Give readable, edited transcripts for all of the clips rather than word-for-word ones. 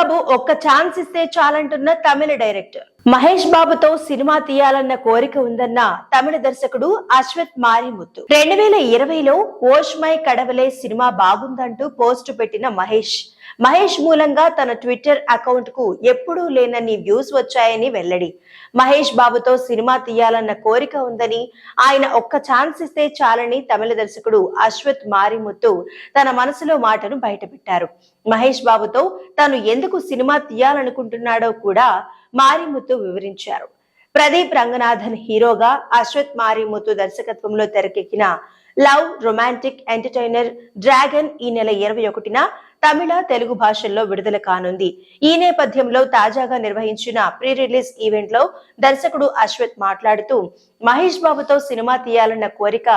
బాబు ఒక్క ఛాన్స్ ఇస్తే చాలంటున్న తమిళ డైరెక్టర్. మహేష్ బాబుతో సినిమా తీయాలన్న కోరిక ఉందన్న తమిళ దర్శకుడు అశ్వత్ మారిముత్తు 2020లో ఓష్మై కడవలే సినిమా బాగుందంటూ పోస్టు పెట్టిన మహేష్ మూలంగా తన ట్విట్టర్ అకౌంట్ కు ఎప్పుడూ లేనన్ని వ్యూస్ వచ్చాయని వెల్లడి. మహేష్ బాబుతో సినిమా తీయాలన్న కోరిక ఉందని, ఆయన ఒక్క ఛాన్స్ ఇస్తే చాలని తమిళ దర్శకుడు అశ్వత్ మారిముత్తు తన మనసులో మాటను బయటపెట్టారు. మహేష్ బాబుతో తాను ఎందుకు సినిమా తీయాలనుకుంటున్నాడో కూడా మారిముత్తు వివరించారు. ప్రదీప్ రంగనాథన్ హీరోగా అశ్వత్ మారిముత్తు దర్శకత్వంలో తెరకెక్కిన లవ్ రొమాంటిక్ ఎంటర్టైనర్ డ్రాగన్ ఈ నెల 21న తమిళ, తెలుగు భాషల్లో విడుదల కానుంది. ఈ నేపథ్యంలో తాజాగా నిర్వహించిన ప్రీ రిలీజ్ ఈవెంట్ లో దర్శకుడు అశ్వత్ మాట్లాడుతూ మహేష్ బాబుతో సినిమా తీయాలన్న కోరిక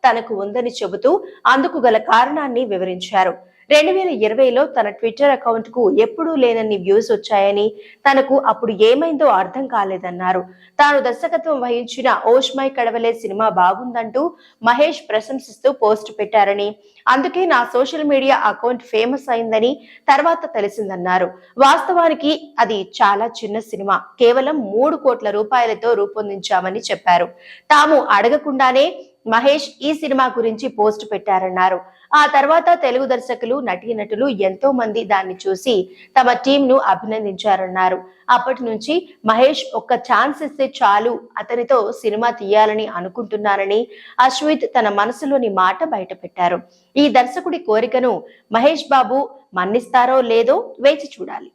తనకు ఉందని చెబుతూ అందుకు గల కారణాన్ని వివరించారు. 2020లో తన ట్విట్టర్ అకౌంట్ కు ఎప్పుడూ లేనన్ని వ్యూస్ వచ్చాయని, తనకు అప్పుడు ఏమైందో అర్థం కాలేదన్నారు. తాను దర్శకత్వం వహించిన ఓష్మై కడవలే సినిమా బాగుందంటూ మహేష్ ప్రశంసిస్తూ పోస్ట్ పెట్టారని, అందుకే నా సోషల్ మీడియా అకౌంట్ ఫేమస్ అయిందని తర్వాత తెలిసిందన్నారు. వాస్తవానికి అది చాలా చిన్న సినిమా, కేవలం 3 కోట్ల రూపాయలతో రూపొందించామని చెప్పారు. తాము అడగకుండానే మహేష్ ఈ సినిమా గురించి పోస్ట్ పెట్టారన్నారు. ఆ తర్వాత తెలుగు దర్శకులు, నటీనటులు ఎంతో మంది దాన్ని చూసి తమ టీం ను అభినందించారన్నారు. అప్పటి నుంచి మహేష్ ఒక్క ఛాన్స్ ఇస్తే చాలు, అతనితో సినిమా తీయాలని అనుకుంటున్నానని అశ్విత్ తన మనసులోని మాట బయట పెట్టారు. ఈ దర్శకుడి కోరికను మహేష్ బాబు మన్నిస్తారో లేదో వేచి చూడాలి.